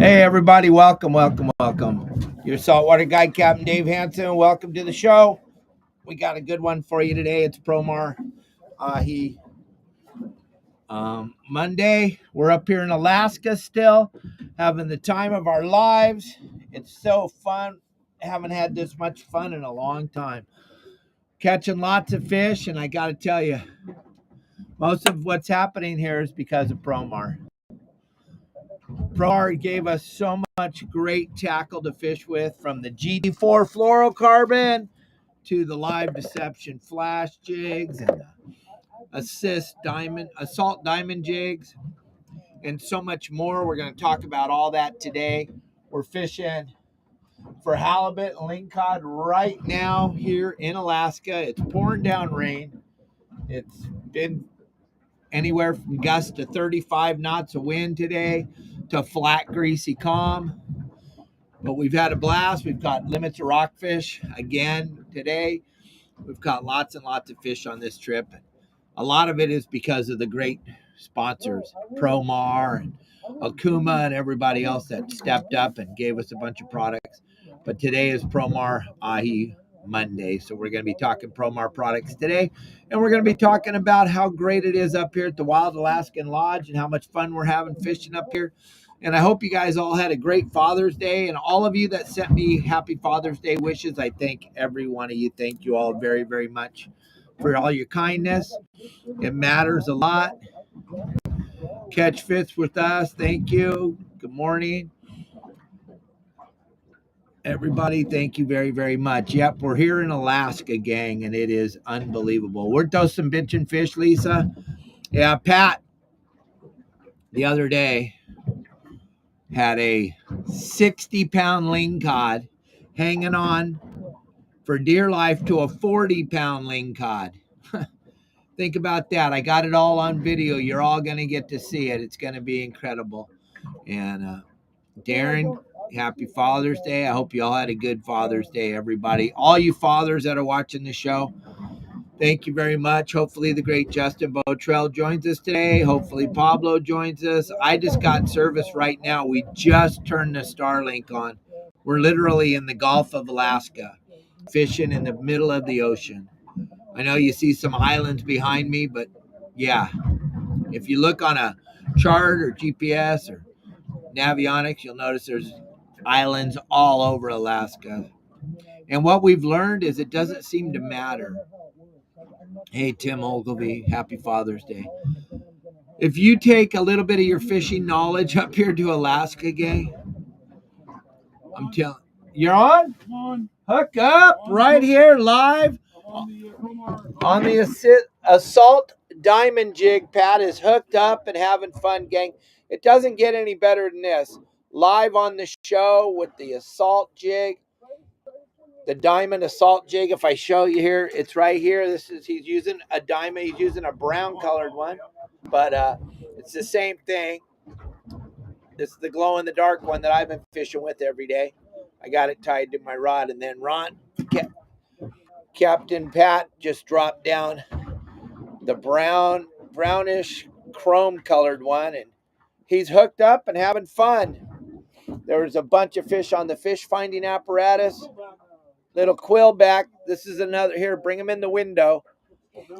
Hey everybody, welcome. Your Saltwater Guide, Captain Dave Hansen. Welcome to the show. We got a good one for you today. It's Promar Ahi Monday. We're up here in Alaska still, having the time of our lives. It's so fun. Haven't had this much fun in a long time. Catching lots of fish, and I got to tell you, most of what's happening here is because of Promar. Promar gave us so much great tackle to fish with, from the GD4 fluorocarbon to the live deception flash jigs and the assault diamond jigs, and so much more. We're going to talk about all that today. We're fishing for halibut and lingcod right now here in Alaska. It's pouring down rain. It's been anywhere from gusts to 35 knots of wind today to flat, greasy calm. But we've had a blast. We've got limits of rockfish again today. We've got lots and lots of fish on this trip. A lot of it is because of the great sponsors, Promar and Okuma and everybody else that stepped up and gave us a bunch of products. But today is Promar Ahi Monday, so we're going to be talking Promar products today, and we're going to be talking about how great it is up here at the Wild Alaskan Lodge and how much fun we're having fishing up here. And I hope you guys all had a great Father's Day, and all of you that sent me happy Father's Day wishes, I thank every one of you. Thank you all very, very much for all your kindness. It matters a lot. Catch fish with us. Thank you. Good morning, everybody. Thank you very, very much. Yep, we're here in Alaska, gang, and it is unbelievable. Weren't those some bitchin' fish, Lisa? Yeah, Pat, the other day, had a 60-pound lingcod hanging on for dear life to a 40-pound lingcod. Think about that. I got it all on video. You're all going to get to see it. It's going to be incredible. And Darren, happy Father's Day. I hope you all had a good Father's Day, everybody. All you fathers that are watching the show, thank you very much. Hopefully the great Justin Bottrell joins us today. Hopefully Pablo joins us. I just got service right now. We just turned the Starlink on. We're literally in the Gulf of Alaska, fishing in the middle of the ocean. I know you see some islands behind me, but yeah, if you look on a chart or GPS or Navionics, you'll notice there's islands all over Alaska. And what we've learned is it doesn't seem to matter. Hey, Tim Ogilvy, happy Father's Day. If you take a little bit of your fishing knowledge up here to Alaska, gang, I'm telling you, you're on? Hook up right here live on the assault diamond jig. Pat is hooked up and having fun, gang. It doesn't get any better than this. Live on the show with the assault jig, the diamond assault jig. If I show you here, it's right here. He's using a diamond. He's using a brown colored one, but it's the same thing. This is the glow in the dark one that I've been fishing with every day. I got it tied to my rod, and then Captain Pat just dropped down the brownish chrome colored one, and he's hooked up and having fun. There was a bunch of fish on the fish finding apparatus. Little quillback. This is another, here, bring him in the window.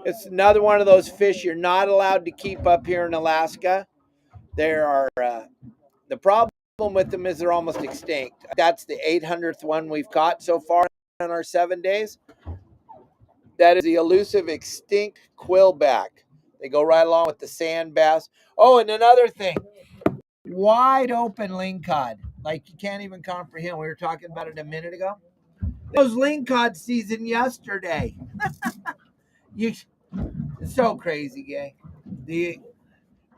It's another one of those fish you're not allowed to keep up here in Alaska. There are the problem with them is they're almost extinct. That's the 800th one we've caught so far in our 7 days. That is the elusive extinct quillback. They go right along with the sand bass. Oh, and another thing, wide open lingcod, like you can't even comprehend. We were talking about it a minute ago. Those lingcod season yesterday. It's so crazy, gang.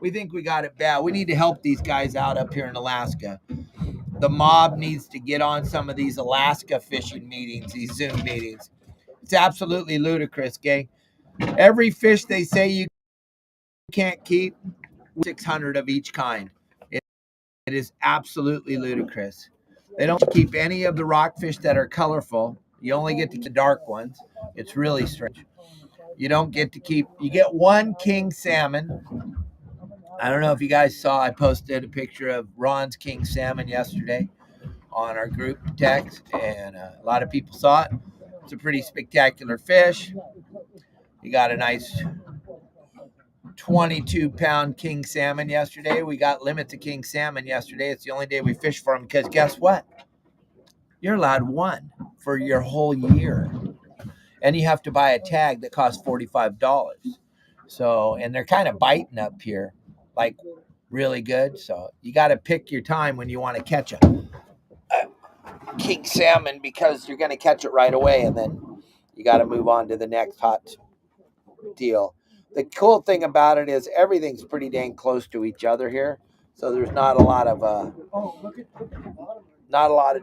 We think we got it bad. We need to help these guys out up here in Alaska. The mob needs to get on some of these Alaska fishing meetings, these Zoom meetings. It's absolutely ludicrous, gang. Every fish they say you can't keep, 600 of each kind. It is absolutely ludicrous. They don't keep any of the rockfish that are colorful. You only get to keep the dark ones. It's really strange. You don't get to keep, you get one king salmon, I don't know if you guys saw, I posted a picture of Ron's king salmon yesterday on our group text, and a lot of people saw it. It's a pretty spectacular fish. You got a nice 22-pound king salmon yesterday. We got limits of king salmon yesterday. It's the only day we fished for them because guess what? You're allowed one for your whole year. And you have to buy a tag that costs $45. So, and they're kind of biting up here, like really good. So you got to pick your time when you want to catch a king salmon because you're going to catch it right away. And then you got to move on to the next hot deal. The cool thing about it is everything's pretty dang close to each other here. So there's not a lot of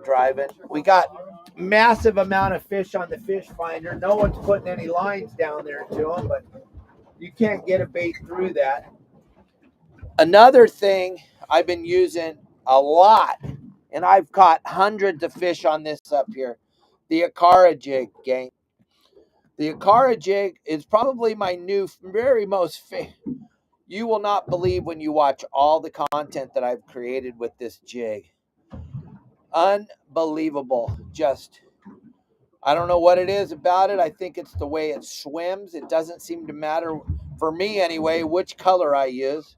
driving. We got massive amount of fish on the fish finder. No one's putting any lines down there to them, but you can't get a bait through that. Another thing I've been using a lot, and I've caught hundreds of fish on this up here, the Akara jig, gang. The Akara jig is probably my new, very most you will not believe when you watch all the content that I've created with this jig. Unbelievable. Just, I don't know what it is about it. I think it's the way it swims. It doesn't seem to matter, for me anyway, which color I use.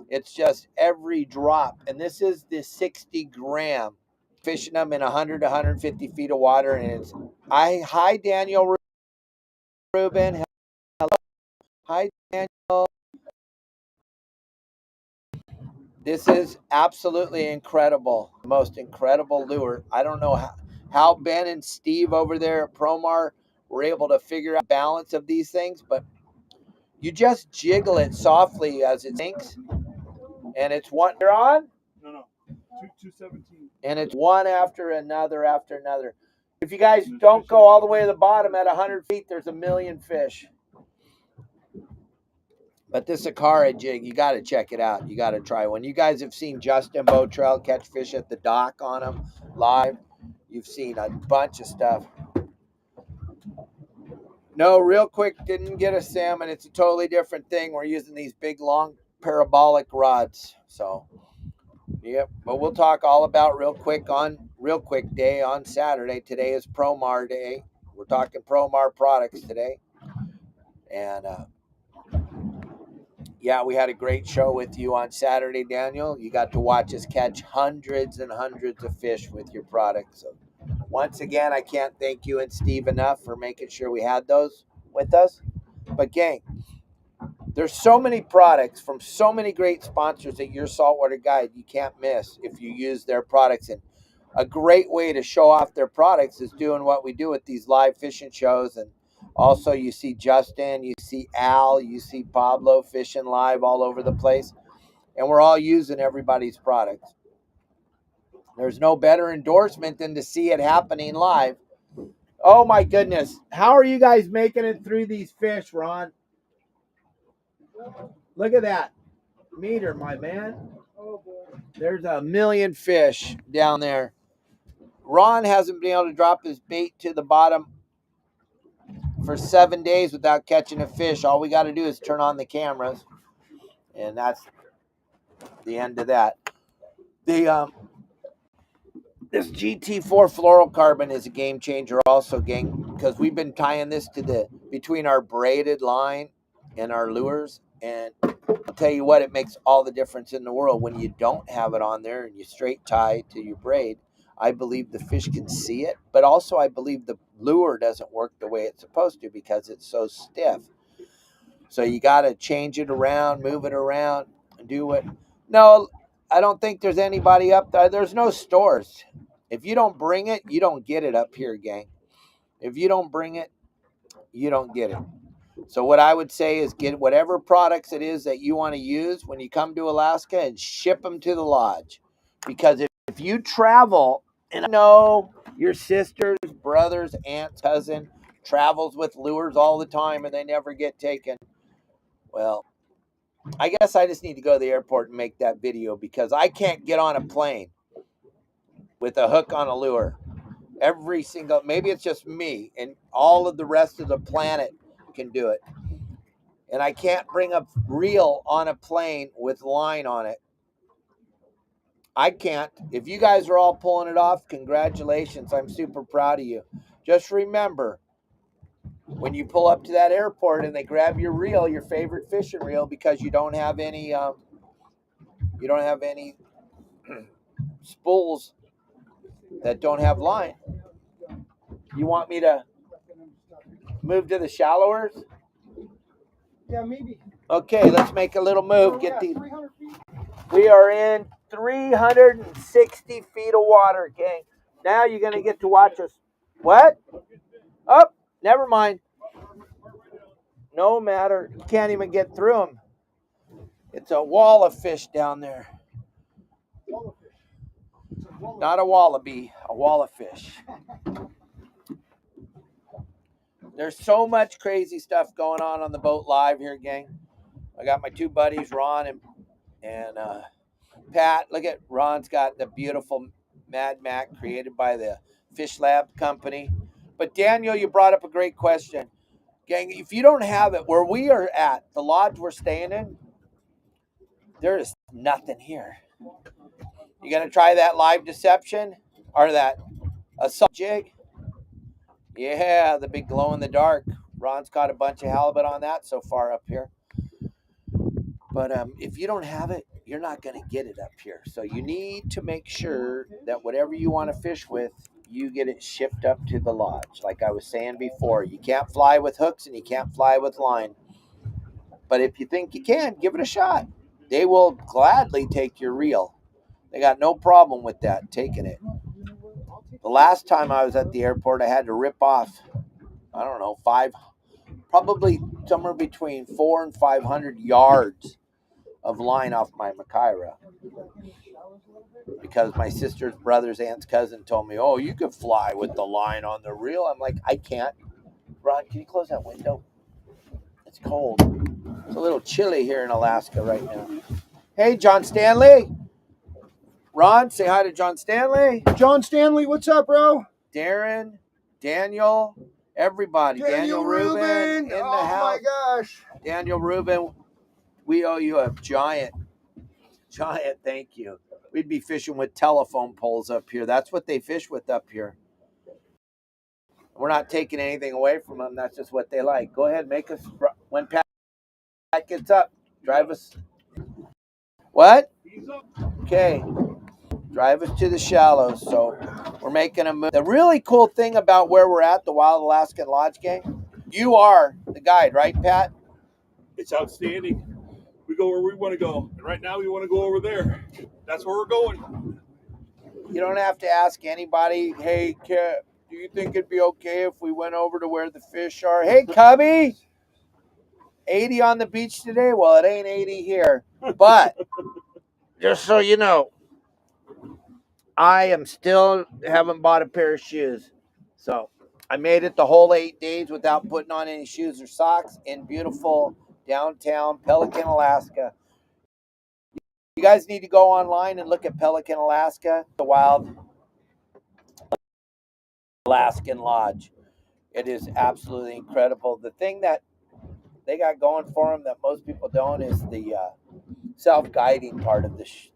It's just every drop. And this is the 60 gram. Fishing them in 100 to 150 feet of water. And it's, hi, Daniel Rubin. Hello. Hi, Daniel. This is absolutely incredible. The most incredible lure. I don't know how Ben and Steve over there at Promar were able to figure out the balance of these things, but you just jiggle it softly as it sinks, and it's one. You're on? No. 217. And it's one after another after another. If you guys don't go all the way to the bottom at 100 feet, there's a million fish. But this Akara jig, you got to check it out. You got to try one. You guys have seen Justin Bottrell catch fish at the dock on them live. You've seen a bunch of stuff. No, ReelQuick didn't get a salmon. It's a totally different thing. We're using these big, long parabolic rods. So, yep. But we'll talk all about ReelQuick on ReelQuick Day on Saturday. Today is Promar Day. We're talking Promar products today. And, yeah, we had a great show with you on Saturday, Daniel. You got to watch us catch hundreds and hundreds of fish with your products. So once again, I can't thank you and Steve enough for making sure we had those with us. But gang, there's so many products from so many great sponsors at Your Saltwater Guide you can't miss if you use their products. And a great way to show off their products is doing what we do at these live fishing shows. And also you see Justin, you see Al, you see Pablo fishing live all over the place. And we're all using everybody's products. There's no better endorsement than to see it happening live. Oh my goodness. How are you guys making it through these fish, Ron? Look at that meter, my man. There's a million fish down there. Ron hasn't been able to drop his bait to the bottom for 7 days without catching a fish. All we got to do is turn on the cameras, and that's the end of that. This GT4 fluorocarbon is a game changer also, gang, because we've been tying this to between our braided line and our lures, and I'll tell you what, it makes all the difference in the world when you don't have it on there and you straight tie to your braid. I believe the fish can see it, but also I believe the lure doesn't work the way it's supposed to because it's so stiff. So you got to change it around, move it around, and do it. No, I don't think there's anybody up there. There's no stores. If you don't bring it, you don't get it up here, gang. If you don't bring it, you don't get it. So what I would say is get whatever products it is that you want to use when you come to Alaska and ship them to the lodge. Because if you travel, and I know your sisters, brothers, aunts, cousin travels with lures all the time and they never get taken. Well, I guess I just need to go to the airport and make that video because I can't get on a plane with a hook on a lure. Every single, maybe it's just me and all of the rest of the planet can do it. And I can't bring a reel on a plane with line on it. I can't. If you guys are all pulling it off, congratulations. I'm super proud of you. Just remember, when you pull up to that airport and they grab your reel, your favorite fishing reel, because you don't have any spools that don't have line. You want me to move to the shallowers? Yeah, maybe. Okay, let's make a little move. Get the. We are in 360 feet of water, gang. Now you're gonna get to watch us. What? Oh, never mind. No matter. You can't even get through them. It's a wall of fish down there. Not a wallaby, a wall of fish. There's so much crazy stuff going on the boat live here, gang. I got my two buddies, Ron and Pat. Look at Ron's got the beautiful Mad Mac created by the Fish Lab company. But Daniel, you brought up a great question. Gang, if you don't have it, where we are at, the lodge we're staying in, there is nothing here. You gonna try that live deception or that assault jig? Yeah, the big glow in the dark. Ron's caught a bunch of halibut on that so far up here. But if you don't have it, you're not going to get it up here. So you need to make sure that whatever you want to fish with, you get it shipped up to the lodge. Like I was saying before, you can't fly with hooks and you can't fly with line. But if you think you can, give it a shot. They will gladly take your reel. They got no problem with that, taking it. The last time I was at the airport, I had to rip off, I don't know, probably somewhere between 400 and 500 yards of line off my McCarty, because my sister's brother's aunt's cousin told me, oh, you could fly with the line on the reel. I'm like, I can't. Ron, can you close that window? It's cold. It's a little chilly here in Alaska right now. Hey, John Stanley. Ron, say hi to John Stanley. John Stanley, what's up, bro? Darren, Daniel, everybody. Daniel Rubin in the house. Oh my gosh. Daniel Rubin, we owe you a giant thank you. We'd be fishing with telephone poles up here. That's what they fish with up here. We're not taking anything away from them. That's just what they like. Go ahead, make us, when Pat gets up, drive us. What? Okay. Drive us to the shallows. So we're making a move. The really cool thing about where we're at, the Wild Alaskan Lodge Gang, you are the guide, right, Pat? It's outstanding. We go where we want to go. And right now we want to go over there. That's where we're going. You don't have to ask anybody, hey, Capt, do you think it'd be okay if we went over to where the fish are? Hey, Cubby, 80 on the beach today? Well, it ain't 80 here. But just so you know, I am still haven't bought a pair of shoes. So I made it the whole 8 days without putting on any shoes or socks in beautiful downtown Pelican, Alaska. You guys need to go online and look at Pelican, Alaska, the Wild Alaskan Lodge. It is absolutely incredible. The thing that they got going for them that most people don't is the self-guiding part of this.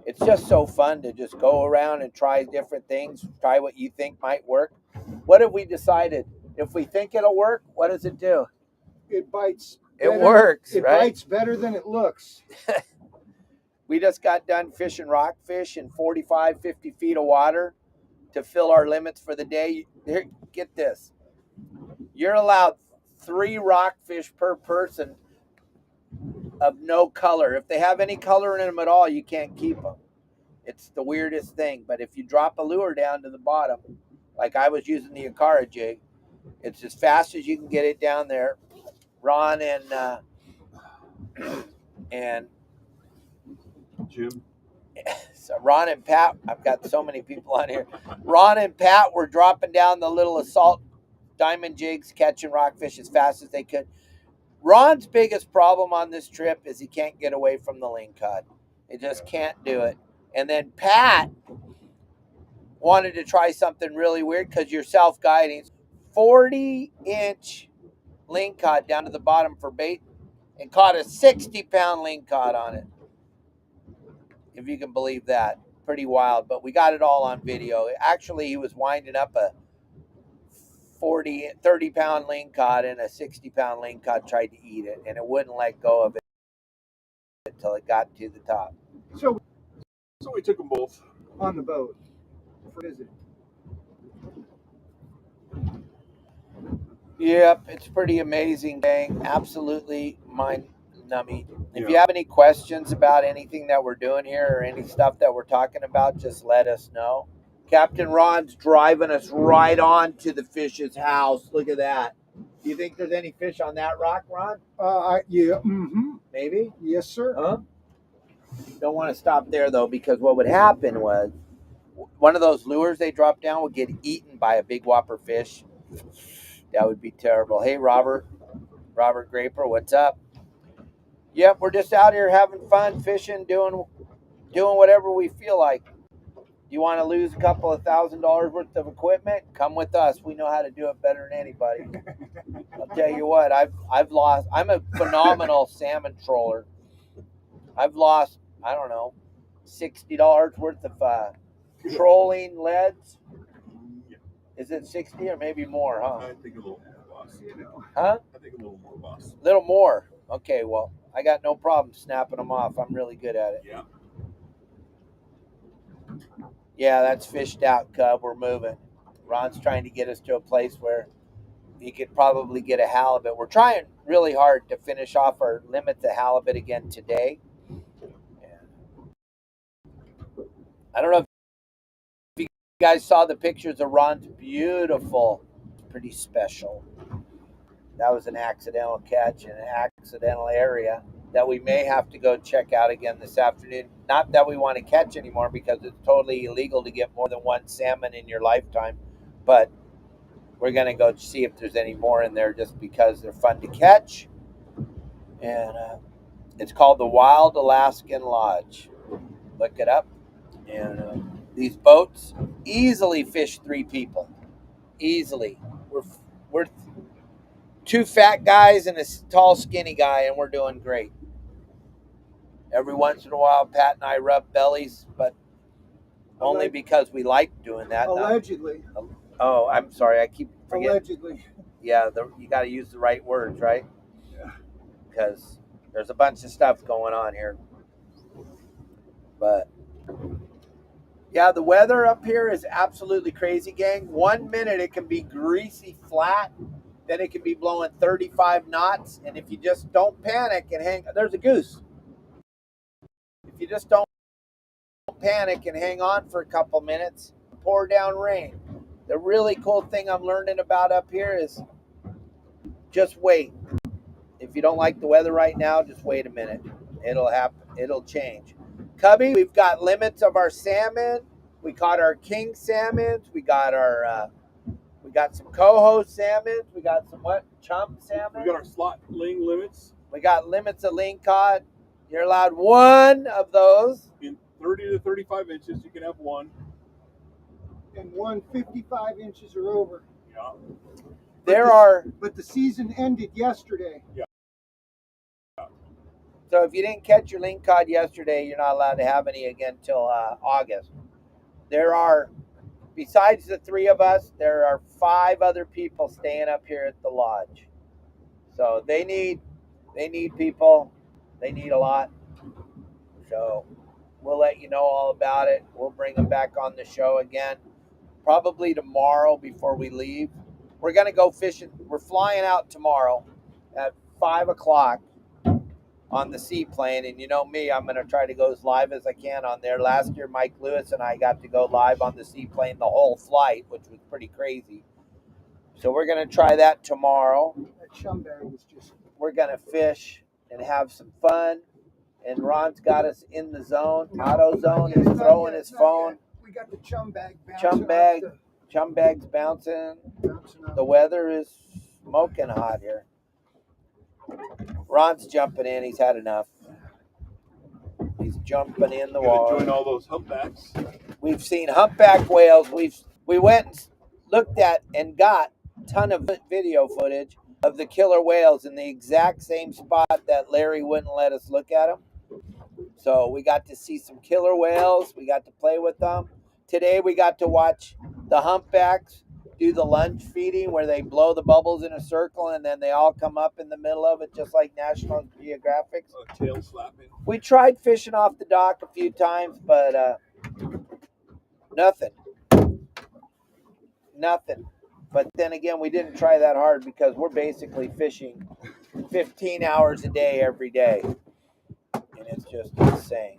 It's just so fun to just go around and try different things, try what you think might work. What have we decided? If we think it'll work, what does it do? It bites. It works, It right? bites better than it looks. We just got done fishing rockfish in 45, 50 feet of water to fill our limits for the day. Here, get this. You're allowed 3 rockfish per person of no color. If they have any color in them at all, you can't keep them. It's the weirdest thing. But if you drop a lure down to the bottom, like I was using the Okuma jig, it's as fast as you can get it down there. Ron and Jim. So Ron and Pat, I've got so many people on here. Ron and Pat were dropping down the little assault diamond jigs, catching rockfish as fast as they could. Ron's biggest problem on this trip is he can't get away from the ling cod. He just can't do it. And then Pat wanted to try something really weird because you're self-guiding. 40-inch lingcod down to the bottom for bait and caught a 60-pound lingcod on it. If you can believe that. Pretty wild, but we got it all on video. Actually, he was winding up a 30-pound lingcod, and a 60-pound lingcod tried to eat it, and it wouldn't let go of it until it got to the top. So we took them both on the boat for visit. Yep, it's pretty amazing, gang. Absolutely mind-numbing. If Yeah. you have any questions about anything that we're doing here or any stuff that we're talking about, just let us know. Captain Ron's driving us right on to the fish's house. Look at that. Do you think there's any fish on that rock, Ron? Yeah. Mm-hmm. Maybe? Yes, sir. Huh? Don't want to stop there, though, because what would happen was one of those lures they drop down would get eaten by a big whopper fish. That would be terrible. Hey, Robert Graper, what's up? Yep, we're just out here having fun, fishing, doing whatever we feel like. You want to lose a couple of $1,000 worth of equipment? Come with us. We know how to do it better than anybody. I'll tell you what, I've lost. I'm a phenomenal salmon troller. I've lost, I don't know, $60 worth of trolling leads. Is it 60 or maybe more, huh? I think a little more, boss. Huh? I think a little more, boss. A little more. Okay, well, I got no problem snapping them off. I'm really good at it. Yeah. Yeah, that's fished out, Cub. We're moving. Ron's trying to get us to a place where he could probably get a halibut. We're trying really hard to finish off our limit to halibut again today. I don't know if you guys saw the pictures of Ron's beautiful, pretty special. That was an accidental catch in an accidental area that we may have to go check out again this afternoon. Not that we want to catch anymore, because it's totally illegal to get more than one salmon in your lifetime. But we're going to go see if there's any more in there, just because they're fun to catch. And it's called the Wild Alaskan Lodge. Look it up. And these boats easily fish 3 people. Easily. We're 2 fat guys and a tall, skinny guy, and we're doing great. Every once in a while, Pat and I rub bellies, but only because we like doing that. Allegedly. Oh, I'm sorry. I keep forgetting. Allegedly. Yeah, you got to use the right words, right? Yeah. Because there's a bunch of stuff going on here. But yeah, the weather up here is absolutely crazy, gang. 1 minute it can be greasy flat, then it can be blowing 35 knots, and if you just don't panic and there's a goose. If you just don't panic and hang on for a couple minutes, pour down rain. The really cool thing I'm learning about up here is just wait. If you don't like the weather right now, just wait a minute. It'll happen. It'll change. Cubby, we've got limits of our salmon. We caught our king salmons. We got we got some coho salmons. We got some chump salmon. We got our slot ling limits. We got limits of lingcod. You're allowed 1 of those. In 30 to 35 inches, you can have 1. And 155 inches or over. Yeah. But the season ended yesterday. Yeah. So if you didn't catch your lingcod yesterday, you're not allowed to have any again until August. There are, besides the 3 of us, there are 5 other people staying up here at the lodge. So they need people. They need a lot. So we'll let you know all about it. We'll bring them back on the show again, probably tomorrow before we leave. We're going to go fishing. We're flying out tomorrow at 5 o'clock on the seaplane. And you know me, I'm going to try to go as live as I can on there. Last year, Mike Lewis and I got to go live on the seaplane the whole flight, which was pretty crazy. So we're going to try that tomorrow. That chum bag was just... We're going to fish and have some fun. And Ron's got us in the zone, auto zone. He's throwing his phone. We got the chum bag bouncing. Chum bag's bouncing. The weather is smoking hot here. Ron's jumping in. He's had enough. He's jumping in the water. Join all those humpbacks. We've seen humpback whales. We went and looked at and got a ton of video footage of the killer whales in the exact same spot that Larry wouldn't let us look at them. So we got to see some killer whales. We got to play with them. Today we got to watch the humpbacks do the lunge feeding where they blow the bubbles in a circle and then they all come up in the middle of it, just like National Geographic's. Tail slapping. We tried fishing off the dock a few times, but nothing. But then again, we didn't try that hard because we're basically fishing 15 hours a day every day. And it's just insane.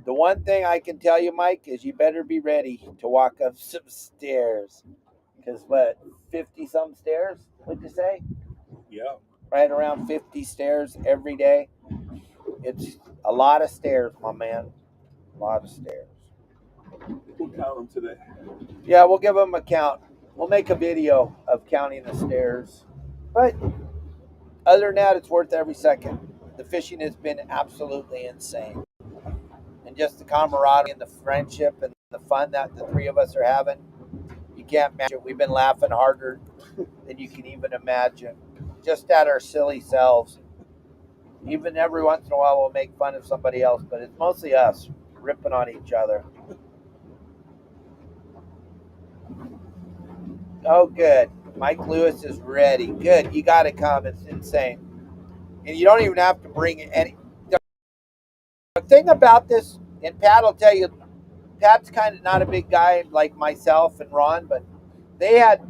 The one thing I can tell you, Mike, is you better be ready to walk up some stairs. Because what, 50 some stairs, would you say? Yeah. Right around 50 stairs every day. It's a lot of stairs, my man. A lot of stairs. We'll count them today. Yeah, we'll give them a count. We'll make a video of counting the stairs. But other than that, it's worth every second. The fishing has been absolutely insane. And just the camaraderie and the friendship and the fun that the three of us are having, you can't imagine. We've been laughing harder than you can even imagine. Just at our silly selves. Even every once in a while we'll make fun of somebody else, but it's mostly us ripping on each other. Oh, good. Mike Lewis is ready. Good. You got to come. It's insane. And you don't even have to bring any. The thing about this, and Pat will tell you, Pat's kind of not a big guy like myself and Ron, but they had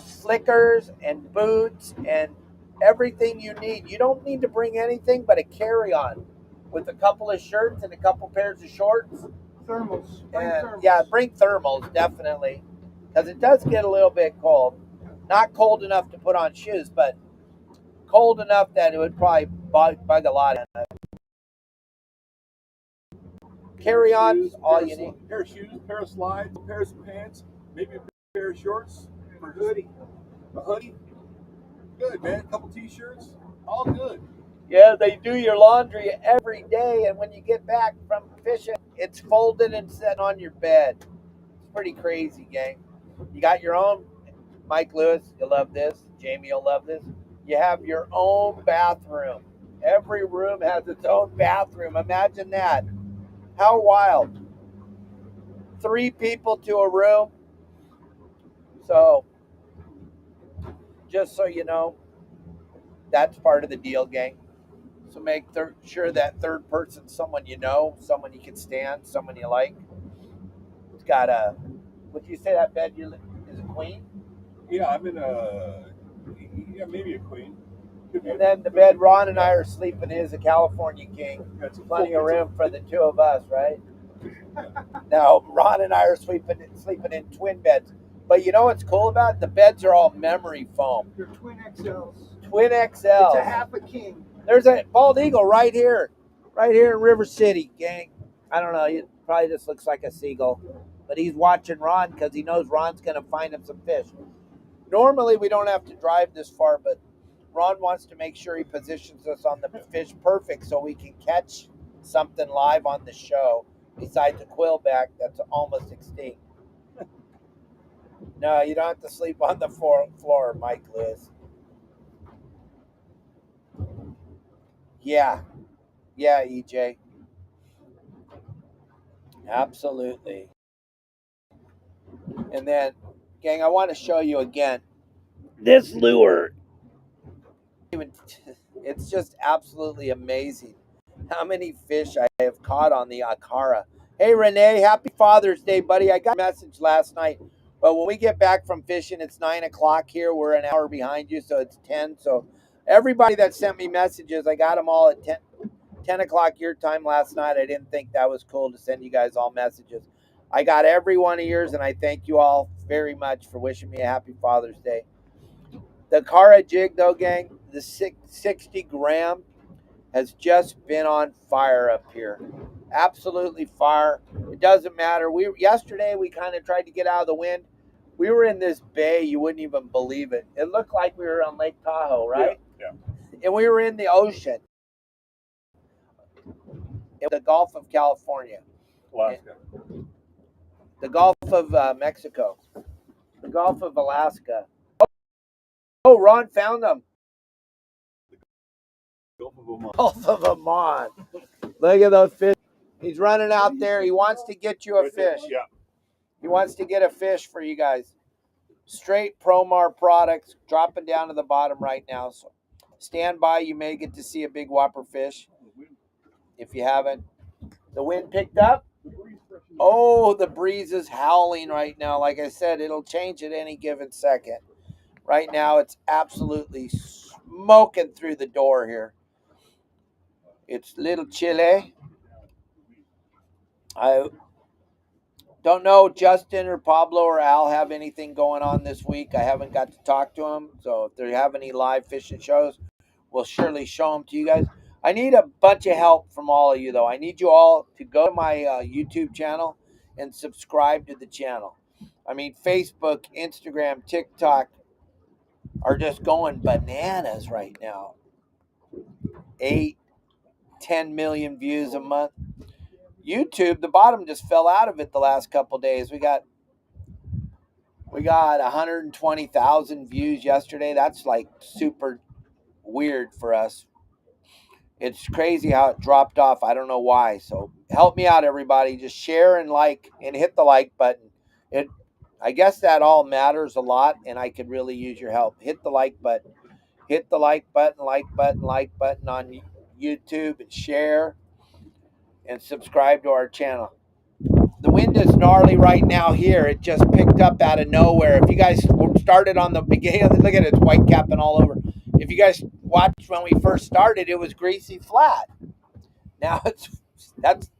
slickers and boots and everything you need. You don't need to bring anything but a carry-on with a couple of shirts and a couple pairs of shorts. Thermals. Yeah, bring thermals, definitely. Because it does get a little bit cold. Not cold enough to put on shoes, but cold enough that it would probably bug a lot of it. Carry on all you need. Pair of shoes, pair of slides, pair of pants, maybe a pair of shorts, a hoodie. A hoodie. Good, man. A couple t-shirts. All good. Yeah, they do your laundry every day, and when you get back from fishing, it's folded and set on your bed. It's pretty crazy, gang. You got your own, Mike Lewis, you'll love this. Jamie will love this. You have your own bathroom. Every room has its own bathroom. Imagine that. How wild. 3 people to a room. So, just so you know, that's part of the deal, gang. So make sure that third person's someone you know, someone you can stand, someone you like. It's got a, would you say that bed is a queen? Yeah, I'm in maybe a queen. And then the bed Ron and I are sleeping in is a California king. That's plenty of room for the two of us, right? Now, Ron and I are sleeping in twin beds. But you know what's cool about it? The beds are all memory foam. They're twin XLs. Twin XLs. It's a half a king. There's a bald eagle right here in River City, gang. I don't know. It probably just looks like a seagull. But he's watching Ron because he knows Ron's going to find him some fish. Normally, we don't have to drive this far, but Ron wants to make sure he positions us on the fish perfect so we can catch something live on the show besides a quillback that's almost extinct. No, you don't have to sleep on the floor, Mike Lewis. Yeah, EJ. Absolutely. And then, gang, I want to show you again this lure. It's just absolutely amazing how many fish I have caught on the Akara. Hey, Renee, happy Father's Day, buddy. I got a message last night. But when we get back from fishing, it's 9 o'clock here. We're an hour behind you, so it's 10. So everybody that sent me messages, I got them all at 10 o'clock your time last night. I didn't think that was cool to send you guys all messages. I got every one of yours, and I thank you all very much for wishing me a happy Father's Day. The Akara jig, though, gang, the 60 gram has just been on fire up here. Absolutely fire. It doesn't matter. Yesterday we kind of tried to get out of the wind. We were in this bay, you wouldn't even believe it. It looked like we were on Lake Tahoe, right? Yeah. And we were in the ocean. In the Gulf of California. Alaska. The Gulf of Mexico. The Gulf of Alaska. Oh, Ron found them. Gulf of Oman. Gulf of Oman. Look at those fish. He's running out there. He wants to get you a Right there. fish. Yeah. He wants to get a fish for you guys. Straight Promar products dropping down to the bottom right now. So stand by. You may get to see a big whopper fish if you haven't. The wind picked up. Oh, the breeze is howling right now. Like I said, it'll change at any given second. Right now, it's absolutely smoking through the door here. It's a little chilly. I don't know Justin or Pablo or Al have anything going on this week. I haven't got to talk to them. So if they have any live fishing shows, we'll surely show them to you guys. I need a bunch of help from all of you, though. I need you all to go to my YouTube channel and subscribe to the channel. I mean, Facebook, Instagram, TikTok are just going bananas right now. 8, 10 million views a month. YouTube, the bottom just fell out of it the last couple days. We got 120,000 views yesterday. That's like super weird for us. It's crazy how it dropped off. I don't know why. So help me out, everybody. Just share and like and hit the like button. I guess that all matters a lot, and I could really use your help. Hit the like button. Hit the like button on YouTube, and share and subscribe to our channel. The wind is gnarly right now here. It just picked up out of nowhere. If you guys started on the beginning, look at it, it's white capping all over. If you guys watched when we first started, it was greasy flat. Now that's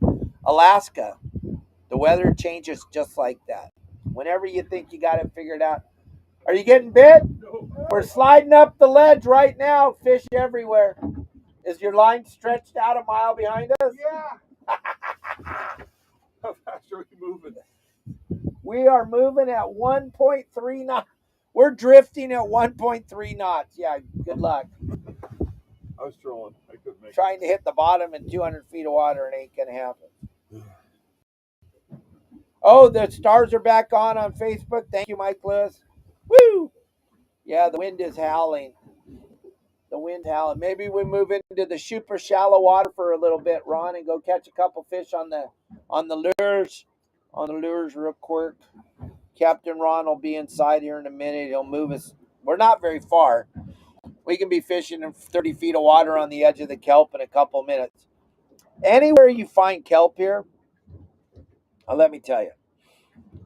Alaska. The weather changes just like that. Whenever you think you got it figured out. Are you getting bit? We're sliding up the ledge right now. Fish everywhere. Is your line stretched out a mile behind us? Yeah. How fast are we moving? We are moving at 1.3 knots. We're drifting at 1.3 knots. Yeah, good luck. I was trolling. I couldn't make Trying to hit the bottom in 200 feet of water, it ain't going to happen. Oh, the stars are back on Facebook. Thank you, Mike Lewis. Woo! Yeah, the wind is howling. The wind howling. Maybe we move into the super shallow water for a little bit, Ron, and go catch a couple fish on the lures. On the lures real quick. Captain Ron will be inside here in a minute. He'll move us. We're not very far. We can be fishing in 30 feet of water on the edge of the kelp in a couple minutes. Anywhere you find kelp here, let me tell you,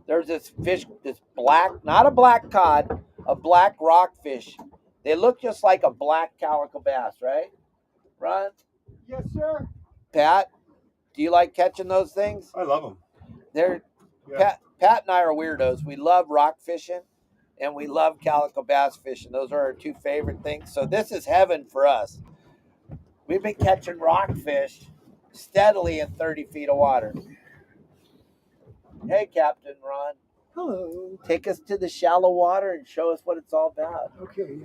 there's this fish, this black, not a black cod, a black rockfish. They look just like a black calico bass, right? Ron? Yes, sir. Pat, do you like catching those things? I love them. They're Yeah. Pat and I are weirdos. We love rock fishing and we love calico bass fishing. Those are our two favorite things. So this is heaven for us. We've been catching rockfish steadily in 30 feet of water. Hey, Captain Ron. Hello. Take us to the shallow water and show us what it's all about. Okay.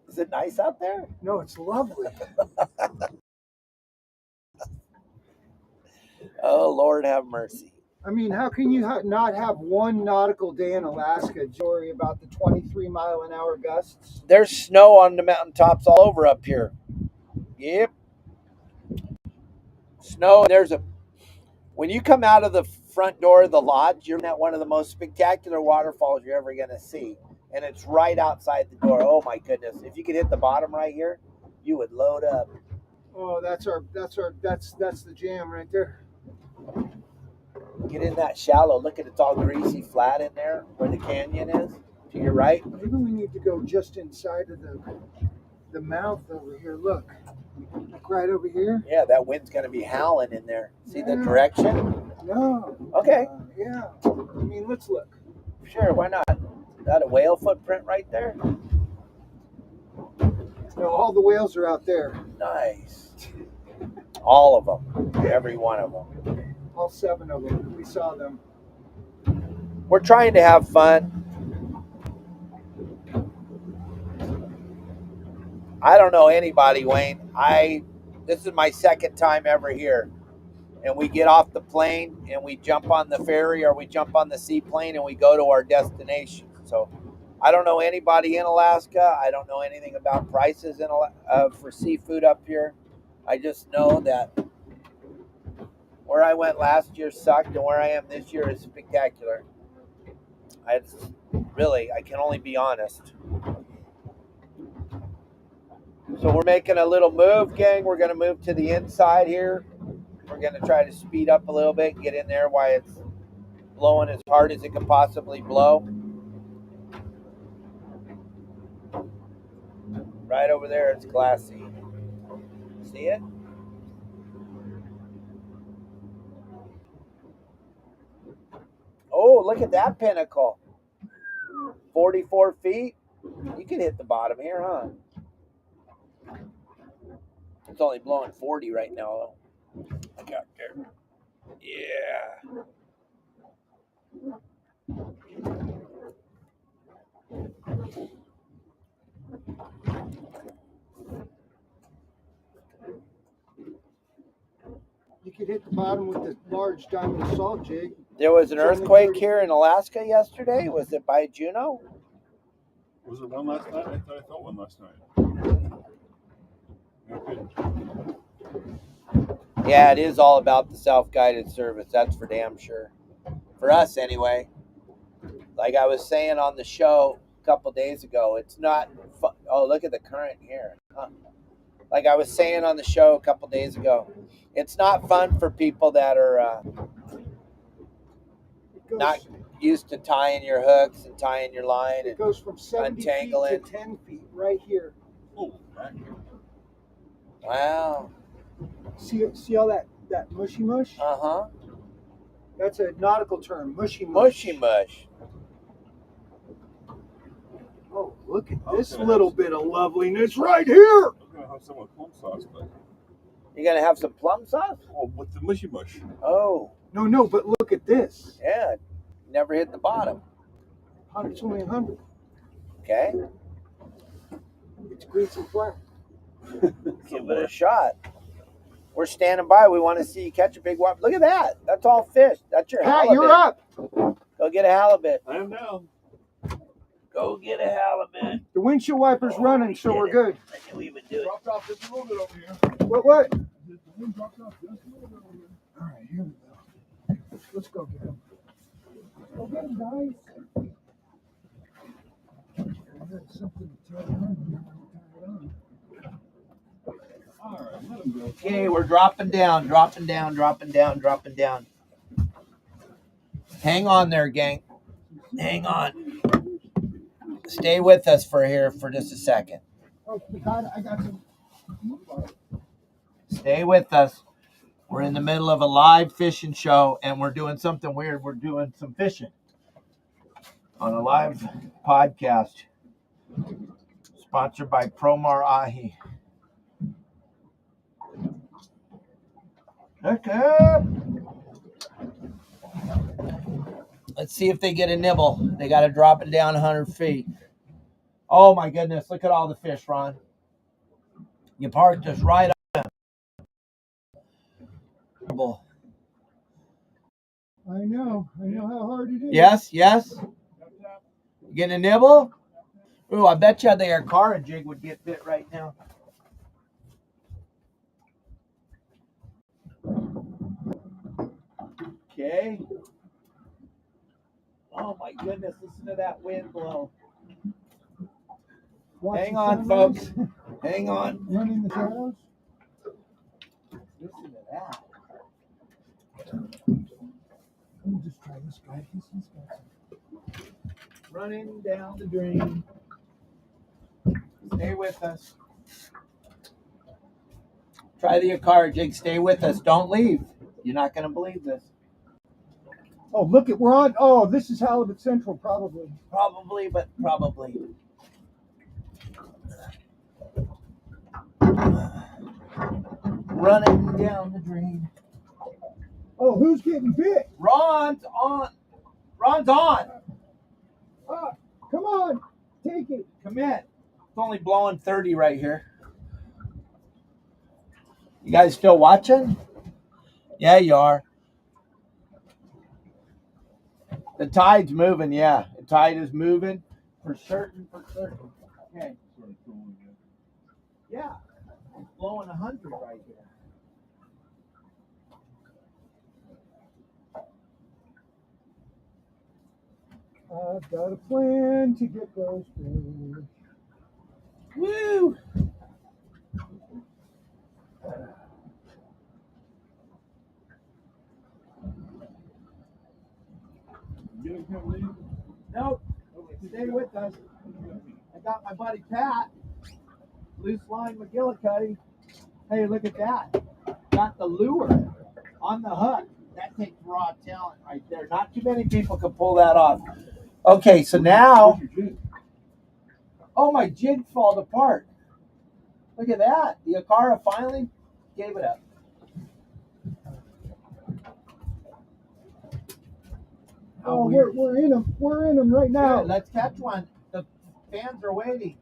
Is it nice out there? No, it's lovely. Oh, Lord have mercy. I mean, how can you not have one nautical day in Alaska? Worry about the 23-mile-an-hour gusts. There's snow on the mountaintops all over up here. Yep. Snow. When you come out of the front door of the lodge, you're at one of the most spectacular waterfalls you're ever going to see. And it's right outside the door. Oh my goodness. If you could hit the bottom right here, you would load up. Oh, that's the jam right there. Get in that shallow. Look at it's all greasy flat in there where the canyon is. To your right. Maybe we need to go just inside of the mouth over here. Look. Like right over here. Yeah, that wind's going to be howling in there. See the direction? No. Okay. Yeah. I mean, let's look. Sure, why not? Is that a whale footprint right there? No, all the whales are out there. Nice. All of them. Every one of them. All 7 of them. We saw them. We're trying to have fun. I don't know anybody, Wayne. This is my second time ever here. And we get off the plane and we jump on the ferry or we jump on the seaplane and we go to our destination. So I don't know anybody in Alaska. I don't know anything about prices for seafood up here. I just know that where I went last year sucked, and where I am this year is spectacular. I can only be honest. So we're making a little move, gang. We're going to move to the inside here. We're going to try to speed up a little bit and get in there while it's blowing as hard as it can possibly blow. Right over there, it's glassy. See it? Oh, look at that pinnacle. 44 feet. You can hit the bottom here, huh? It's only blowing 40 right now, though. Look out there. Yeah. You could hit the bottom with the large diamond salt jig. There was an earthquake here in Alaska yesterday. Was it by Juneau? Was there one last night? I thought I felt one last night. Yeah, it is all about the self-guided service. That's for damn sure. For us, anyway. Like I was saying on the show a couple days ago, it's not fun. Oh, look at the current here. Huh. Like I was saying on the show a couple days ago, it's not fun for people that are not used to tying your hooks and tying your line. It goes from 70 feet to 10 feet right here. Oh, right. Wow. See all that mushy mush? Uh-huh. That's a nautical term, mushy mush. Mushy mush. Oh, look at this little bit of loveliness right here. I'm gonna have some with plum sauce, but You gonna have some plum sauce? oh, with the mushy mush. Oh. No, but look at this. Yeah. Never hit the bottom. 100. Okay. It's greasy flat. Give it a shot. We're standing by. We want to see you catch a big one. Look at that. That's all fish. That's your Pat, halibut. you're up. Go get a halibut. I am now. Go get a halibut. The windshield wiper's running, so we're good. I knew we would do it. Dropped off just a little bit over here. What? The wind dropped off just a little bit over here. All right, here we go. Let's go get him. Go get him, guys. I got something to tell you. All right, let him go. Okay, we're dropping down. Hang on there, gang. Hang on. Stay with us for just a second. Oh, I got some. Stay with us. We're in the middle of a live fishing show, and we're doing something weird. We're doing some fishing on a live podcast sponsored by Promar Ahi. Okay. Let's see if they get a nibble. They got to drop it down 100 feet. Oh, my goodness. Look at all the fish, Ron. You parked us right on. I know how hard it is. Yes. You getting a nibble? Ooh, I bet you their car jig would get bit right now. Okay. Oh my goodness, listen to that wind blow. Hang on, folks. Hang on. Running the shadows. Listen to that. Let me just try this guy. He's got some. Running down the drain. Stay with us. Try the Akara jig. Stay with us. Don't leave. You're not going to believe this. Oh, look at we're on. Oh, this is Halibut Central, probably. Probably. Running down the drain. Oh, who's getting bit? Ron's on. Come on, take it. Come in. It's only blowing 30 right here. You guys still watching? Yeah, you are. The tide's moving, yeah. The tide is moving. For certain, for certain. Okay. Yeah. It's blowing 100 right here. I've got a plan to get those fish. Woo! Nope. Stay with us. I got my buddy Pat. Loose line McGillicuddy. Hey, look at that. Got the lure on the hook. That takes raw talent right there. Not too many people can pull that off. Okay, so now. Oh, my jig fall apart. Look at that. The Okara finally gave it up. Oh, we're in them. We're in them right now. Good, let's catch one. The fans are waiting.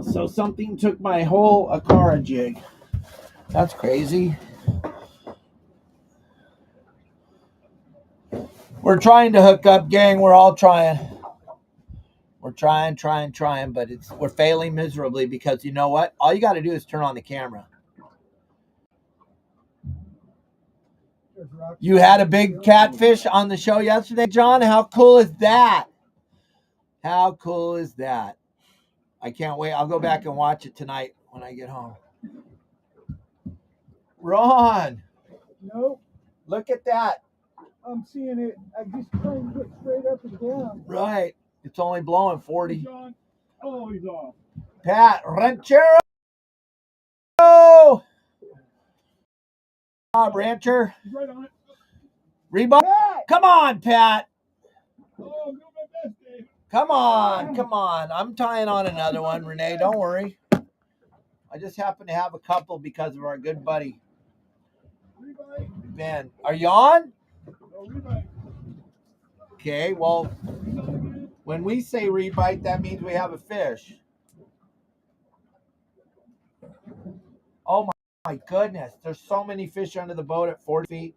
So something took my whole Okara jig. That's crazy. We're trying to hook up, gang. We're all trying. We're trying, but we're failing miserably because you know what? All you got to do is turn on the camera. You had a big catfish on the show yesterday, John. How cool is that? How cool is that? I can't wait. I'll go back and watch it tonight when I get home. Ron. Nope. Look at that. I'm seeing it. I just trying to get straight up and down. Right. It's only blowing 40. John. Oh, he's off. Pat Ranchero. Bob Rancher. He's right on it. Rebound. Come on, Pat. Oh, I'm doing my best, Dave. Come on. I'm tying on another one, Renee. Don't worry. I just happen to have a couple because of our good buddy, Rebite. Ben. Are you on? No, rebite. Okay, well, when we say rebite, that means we have a fish. Oh my goodness. There's so many fish under the boat at 40 feet.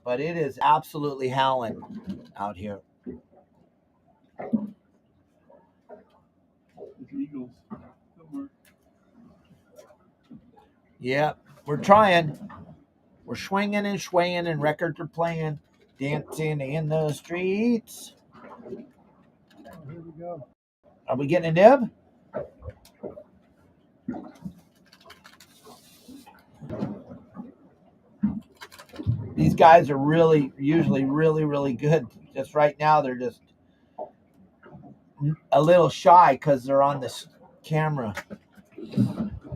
But it is absolutely howling out here. Eagles. Somewhere. Yep, we're trying. We're swinging and swaying, and records are playing. Dancing in the streets. Here we go. Are we getting a nib? These guys are usually really good. Just right now, they're just a little shy because they're on this camera.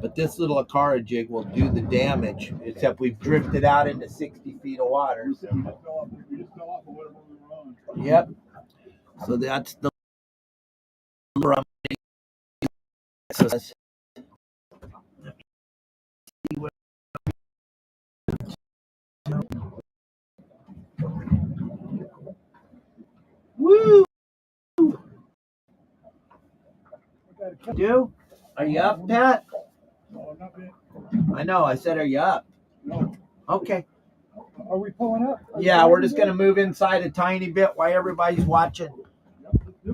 But this little Okara jig will do the damage, except we've drifted out into 60 feet of water. We just fell off of whatever we were on. Yep. So that's the Woo! Do? Are you up, Pat? No, I'm not big. I know. I said, are you up? No. Okay. Are we pulling up? Yeah, we're just going to move inside a tiny bit while everybody's watching,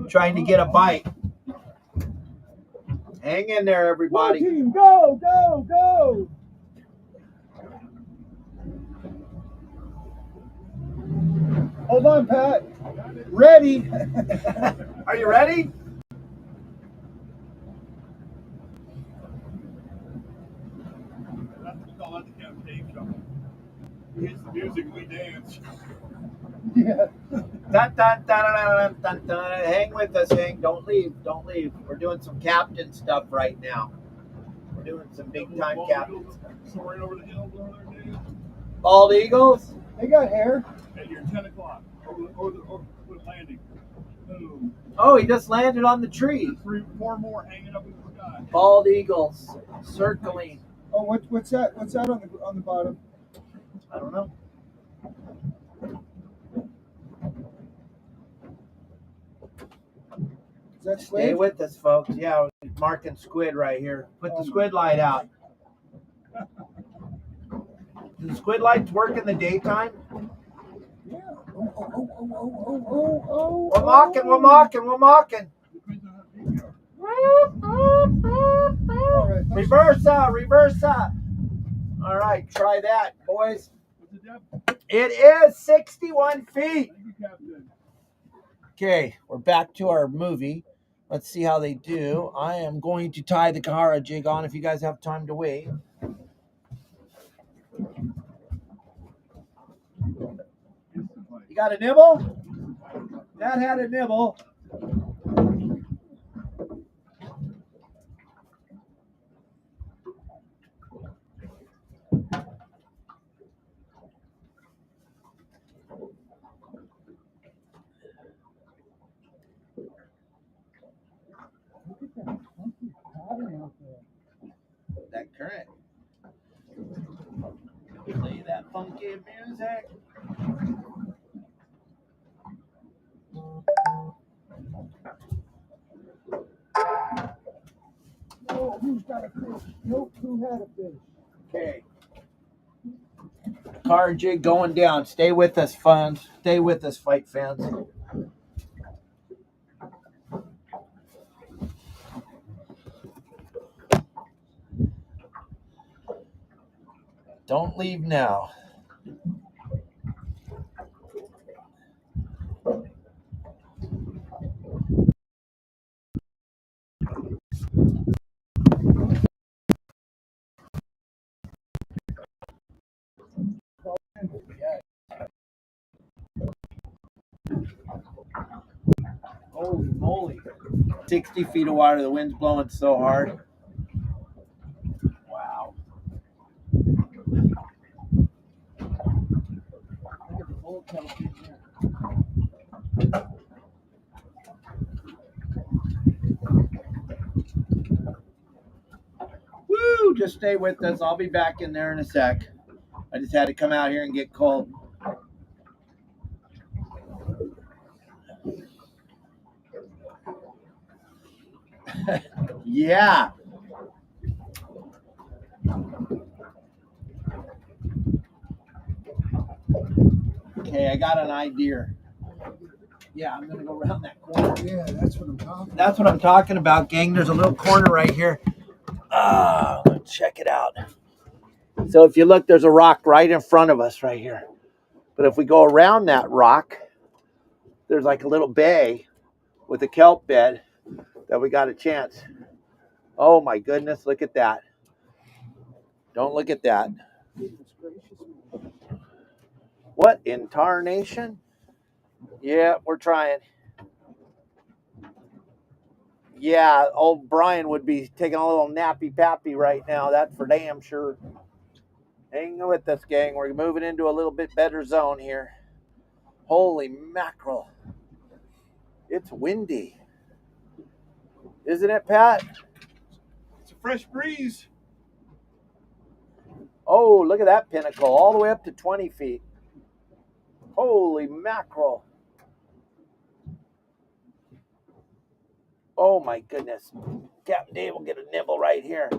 trying to get a bite. Hang in there, everybody. Blue team, go, go, go. Hold on, Pat. Ready. Are you ready? That's what call it the campaign show. We hits the music, we dance. Yeah. Dun, dun, dun, dun, dun, dun. Hang with us, Hank. Don't leave. We're doing some captain stuff right now. We're doing some big time captain stuff. Soaring over the hills over there, Dave. Bald eagles? They got hair. At your 10 o'clock, over the landing. Boom. Oh, he just landed on the tree. There's 4 more hanging up in the sky. Bald eagles circling. Oh, what's that? What's that on the bottom? I don't know. Is that Stay squid? with us, folks. Yeah, we're marking squid right here. Put the squid light out. Do the squid lights work in the daytime? Yeah. Oh. We're mocking. All right. Reversa. All right, try that, boys. It is 61 feet. Okay, we're back to our movie. Let's see how they do. I am going to tie the Kahara jig on if you guys have time to wait. You got a nibble? That had a nibble. That current. Play that funky music. Oh, who's got a fish? Nope, who had a fish? Okay. Car jig going down. Stay with us, fans. Stay with us, fight fans. Don't leave now. Holy moly. 60 feet of water. The wind's blowing so hard. Wow. Look at the bullet tail in here. Woo! Just stay with us. I'll be back in there in a sec. I just had to come out here and get cold. Yeah. Okay, I got an idea. Yeah, I'm gonna go around that corner. Yeah, that's what I'm talking about. That's what I'm talking about, gang. There's a little corner right here. Check it out. So if you look, there's a rock right in front of us right here. But if we go around that rock, there's like a little bay with a kelp bed that we got a chance. Oh my goodness, look at that. Don't look at that. What in tarnation? Yeah, we're trying. Yeah, old Brian would be taking a little nappy pappy right now. That's for damn sure. Hang with us, gang. We're moving into a little bit better zone here. Holy mackerel. It's windy. Isn't it, Pat? It's a fresh breeze. Oh, look at that pinnacle. All the way up to 20 feet. Holy mackerel. Oh, my goodness. Captain Dave will get a nibble right here.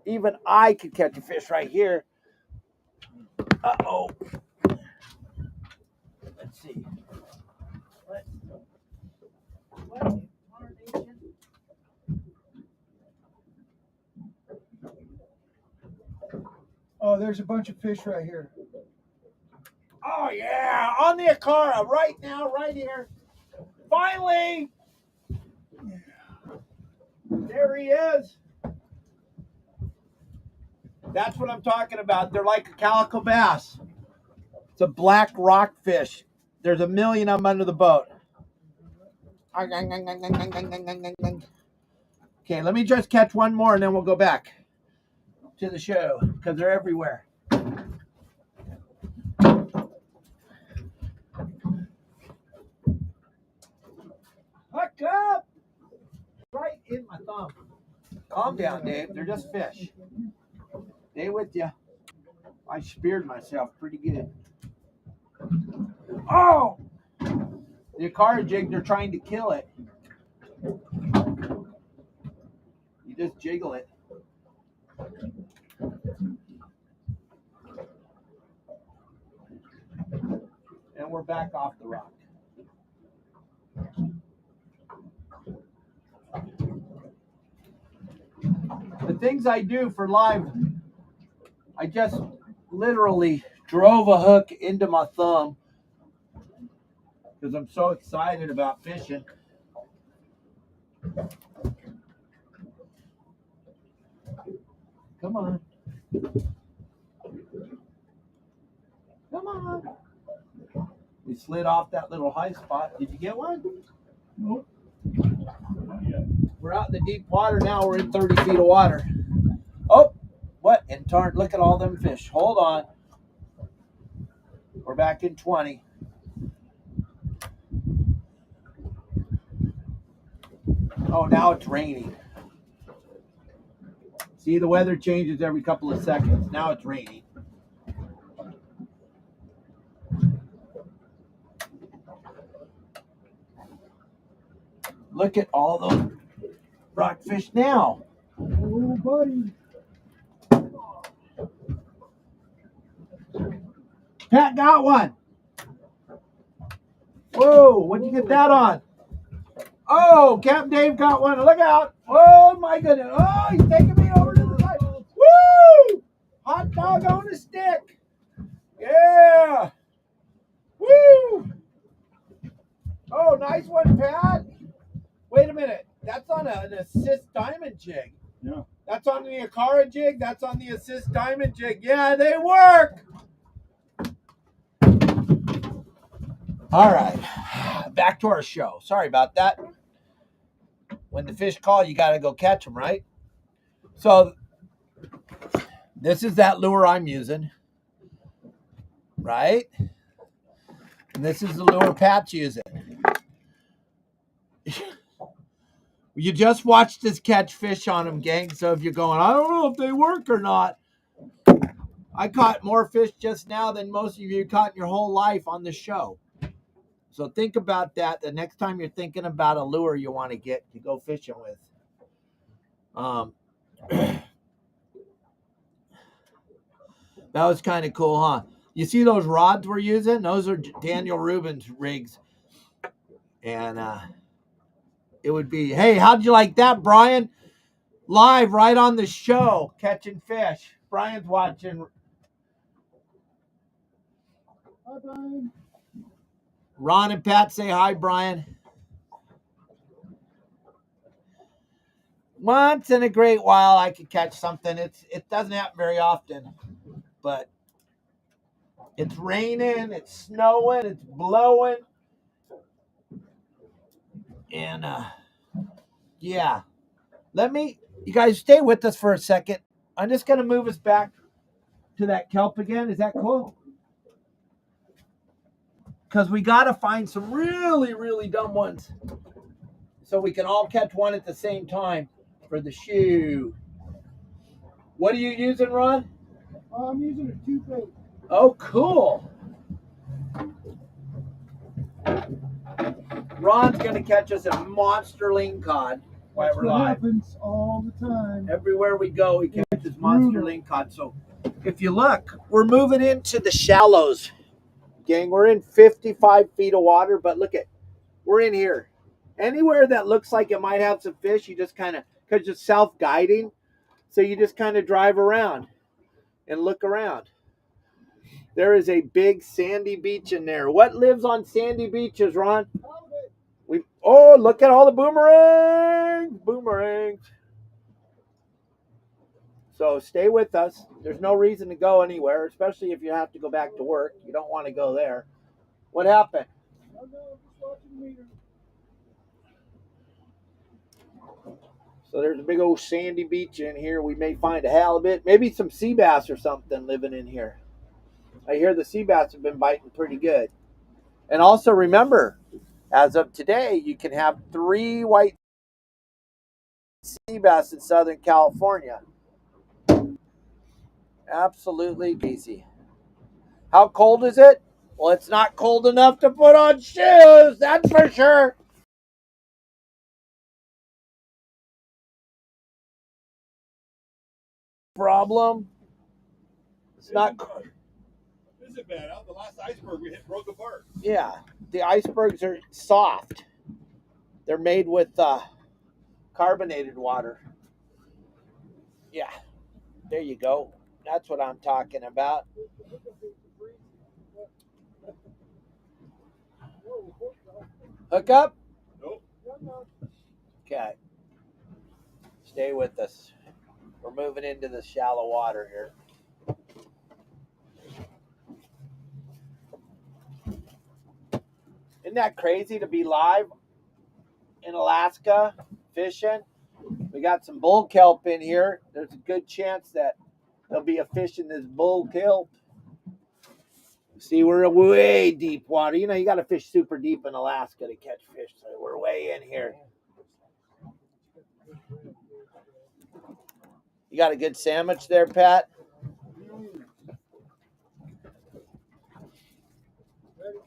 Even I could catch a fish right here. Uh-oh. Let's see. What? Oh, there's a bunch of fish right here. Oh, yeah. On the Akara right now, right here. Finally. There he is. That's what I'm talking about. They're like a calico bass. It's a black rockfish. There's a million of them under the boat. Okay, let me just catch one more and then we'll go back to the show because they're everywhere. Hook up! Right in my thumb. Calm down, Dave. They're just fish. Stay with you. I speared myself pretty good. Oh! The Akara jig, they're trying to kill it. You just jiggle it. then we're back off the rock. The things I do for live, I just literally drove a hook into my thumb because I'm so excited about fishing. Come on. Come on. We slid off that little high spot. Did you get one? Nope. We're out in the deep water now. We're in 30 feet of water. Oh, what? And darn, look at all them fish. Hold on. We're back in 20. Oh, now it's raining. See, the weather changes every couple of seconds. Now it's raining. Look at all those rockfish now. Oh, buddy. Pat got one. Whoa, what'd you get that on? Oh, Captain Dave got one. Look out. Oh, my goodness. Oh, he's taking me over to the side. Woo! Hot dog on a stick. Yeah. Woo! Oh, nice one, Pat. Wait a minute. That's on an assist diamond jig. Yeah. That's on the Akara jig. That's on the assist diamond jig. Yeah, they work. All right. Back to our show. Sorry about that. When the fish call, you got to go catch them, right? So this is that lure I'm using, right? And this is the lure Pat's using. You just watched us catch fish on them, gang. So if you're going, I don't know if they work or not. I caught more fish just now than most of you caught in your whole life on the show. So think about that the next time you're thinking about a lure you want to get to go fishing with. That was kind of cool, huh? You see those rods we're using? Those are Daniel Rubin's rigs. And it would be, hey, how'd you like that, Brian? Live right on the show, catching fish. Brian's watching. Hi, Brian. Ron and Pat say hi, Brian. Once in a great while, I could catch something. It doesn't happen very often, but it's raining, it's snowing, it's blowing, and yeah. You guys stay with us for a second. I'm just gonna move us back to that kelp again. Is that cool? Because we gotta find some really, really dumb ones, so we can all catch one at the same time for the shoe. What are you using, Ron? I'm using a 2-bait. Oh, cool. Ron's going to catch us a monster lingcod while That's we're what live. happens all the time. Everywhere we go, he catches monster lingcod. So if you look, we're moving into the shallows, gang. We're in 55 feet of water, but look we're in here. Anywhere that looks like it might have some fish, you just kind of, because it's self-guiding, so you just kind of drive around and look around. There is a big sandy beach in there. What lives on sandy beaches, Ron? Look at all the boomerangs. So stay with us. There's no reason to go anywhere, especially if you have to go back to work. You don't want to go there. What happened? Oh, no, I'm just watching the meter. So there's a big old sandy beach in here. We may find a halibut, maybe some sea bass or something living in here. I hear the sea bass have been biting pretty good. And also remember, as of today, you can have 3 white sea bass in Southern California. Absolutely easy. How cold is it? Well, it's not cold enough to put on shoes, that's for sure. Problem. It's not. Is wasn't bad. Out the last iceberg we hit broke apart. Yeah, the icebergs are soft. They're made with carbonated water. Yeah, there you go. That's what I'm talking about. Hook up? Nope. Okay. Stay with us. We're moving into the shallow water here. Isn't that crazy to be live in Alaska fishing? We got some bull kelp in here. There's a good chance that there'll be a fish in this bull kelp. See, we're way deep water. You know, you got to fish super deep in Alaska to catch fish. So we're way in here. You got a good sandwich there, Pat?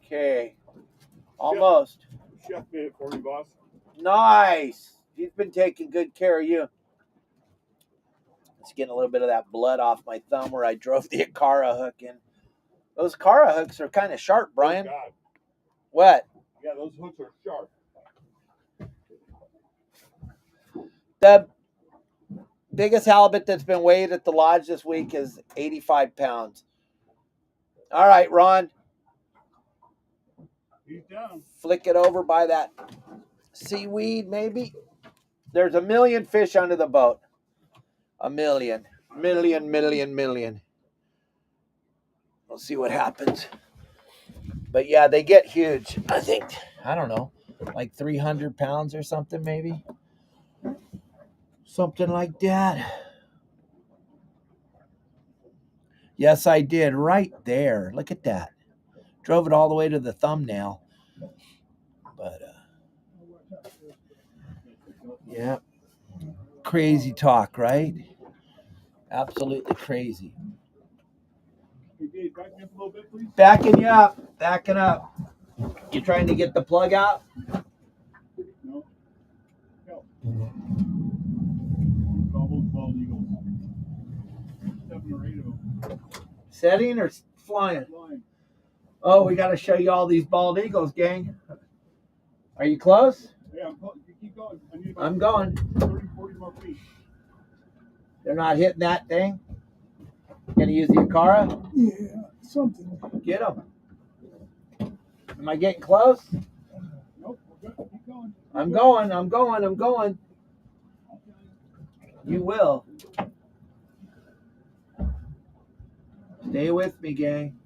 Okay. Almost. Chef made it for me, boss. Nice. He's been taking good care of you. It's getting a little bit of that blood off my thumb where I drove the Akara hook in. Those Akara hooks are kind of sharp, Brian. Oh, God. What? Yeah, those hooks are sharp. The biggest halibut that's been weighed at the lodge this week is 85 pounds. All right, Ron. He's down. Flick it over by that seaweed, maybe. There's a million fish under the boat. A million. Million. We'll see what happens. But yeah, they get huge. I think, I don't know, like 300 pounds or something maybe. Something like that. Yes, I did. Right there. Look at that. Drove it all the way to the thumbnail. But, yeah. Crazy talk, right? Absolutely crazy. Hey, Dave, back me up a little bit, please. Backing you up. Backing up. You trying to get the plug out? No. No. All those bald eagles. 7 or 8 of them. Setting or flying? Flying. Oh, we got to show you all these bald eagles, gang. Are you close? Yeah, you keep going. I need I'm going. 30, 40 more feet. They're not hitting that thing? Gonna use the Akara? Yeah, something. Get them. Am I getting close? Nope, we're good. Keep going. I'm going. You will. Stay with me, gang.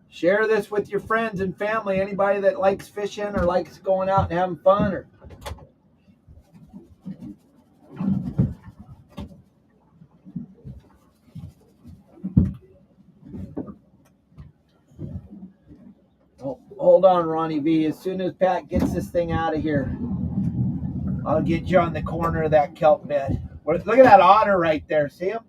Share this with your friends and family. Anybody that likes fishing or likes going out and having fun. Or oh, hold on, Ronnie V. As soon as Pat gets this thing out of here, I'll get you on the corner of that kelp bed. Look at that otter right there. See him?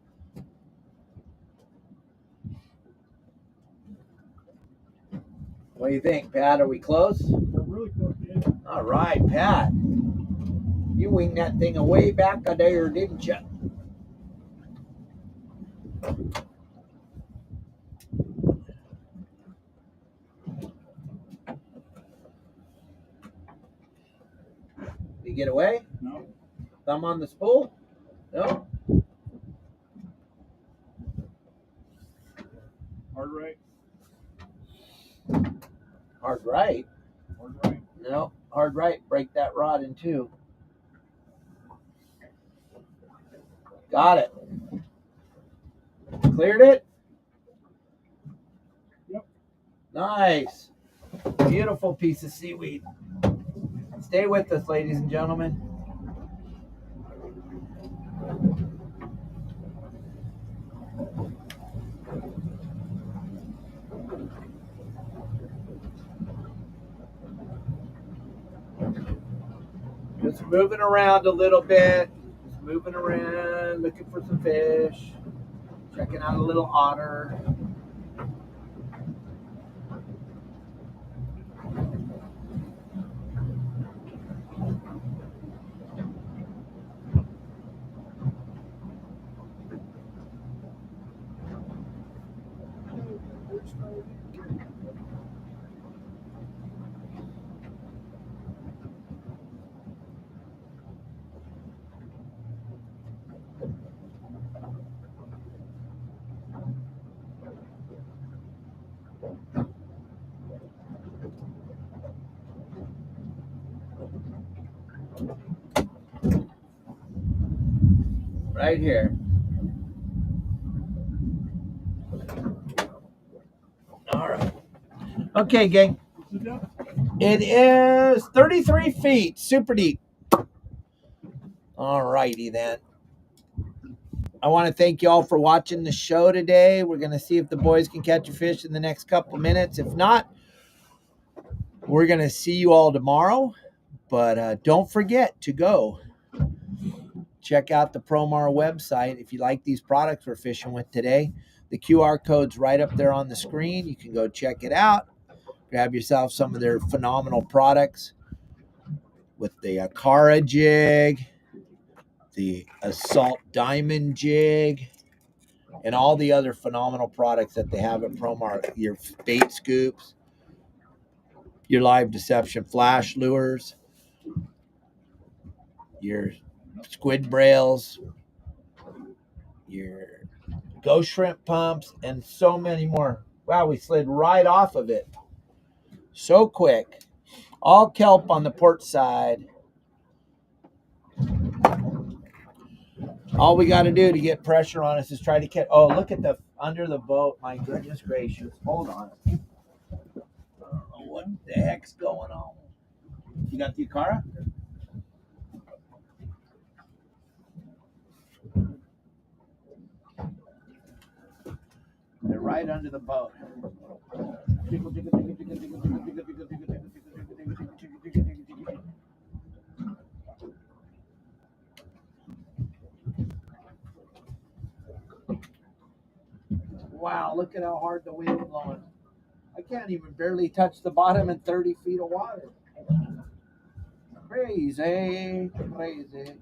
What do you think, Pat? Are we close? We're really close, Dave. All right, Pat. You winged that thing away back there, didn't you? Did you get away? No. Thumb on the spool? No? Hard right. Hard right? Hard right. No. Hard right. Break that rod in two. Got it. Cleared it? Yep. Nice. Beautiful piece of seaweed. Stay with us, ladies and gentlemen. Just moving around a little bit. Just moving around, looking for some fish. Checking out a little otter. Right here. All right. Okay, gang. It is 33 feet, super deep. All righty then. I want to thank you all for watching the show today. We're going to see if the boys can catch a fish in the next couple minutes. If not, we're going to see you all tomorrow. But don't forget to go check out the Promar website. If you like these products we're fishing with today, the QR code's right up there on the screen. You can go check it out. Grab yourself some of their phenomenal products with the Akara jig, the Assault Diamond jig, and all the other phenomenal products that they have at Promar. Your bait scoops, your live deception flash lures, your squid brails, your ghost shrimp pumps, and so many more. Wow, we slid right off of it. So quick. All kelp on the port side. All we got to do to get pressure on us is try to catch. Oh, look at the under the boat. My goodness gracious. Hold on. I don't know what the heck's going on. You got the Akara? They're right under the boat. Wow, look at how hard the wind's blowing. I can't even barely touch the bottom in 30 feet of water. Crazy, crazy.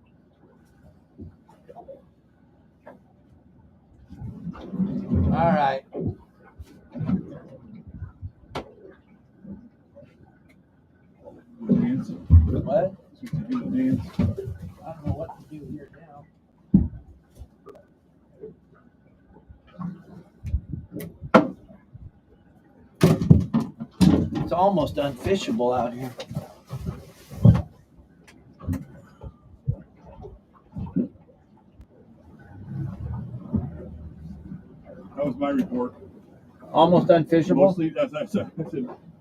All right. What? I don't know what to do here now. It's almost unfishable out here. That was my report. Almost unfishable? Mostly, as I said,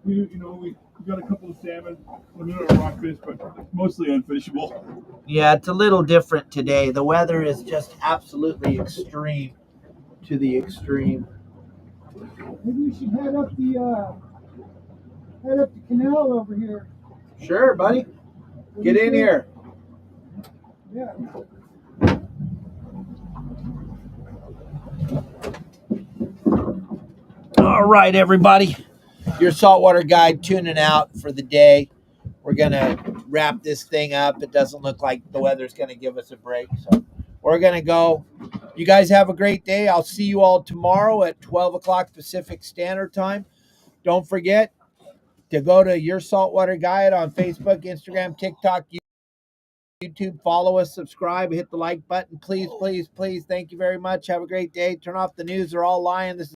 we got a couple of salmon, a little of rockfish, but mostly unfishable. Yeah, it's a little different today. The weather is just absolutely extreme to the extreme. Maybe we should head up the canal over here. Sure, buddy. Get in here. Yeah. All right, everybody. Your saltwater guide tuning out for the day. We're going to wrap this thing up. It doesn't look like the weather's going to give us a break. So we're going to go. You guys have a great day. I'll see you all tomorrow at 12 o'clock Pacific Standard Time. Don't forget to go to Your Saltwater Guide on Facebook, Instagram, TikTok, YouTube. Follow us, subscribe, hit the like button. Please, please, please. Thank you very much. Have a great day. Turn off the news. They're all lying. This is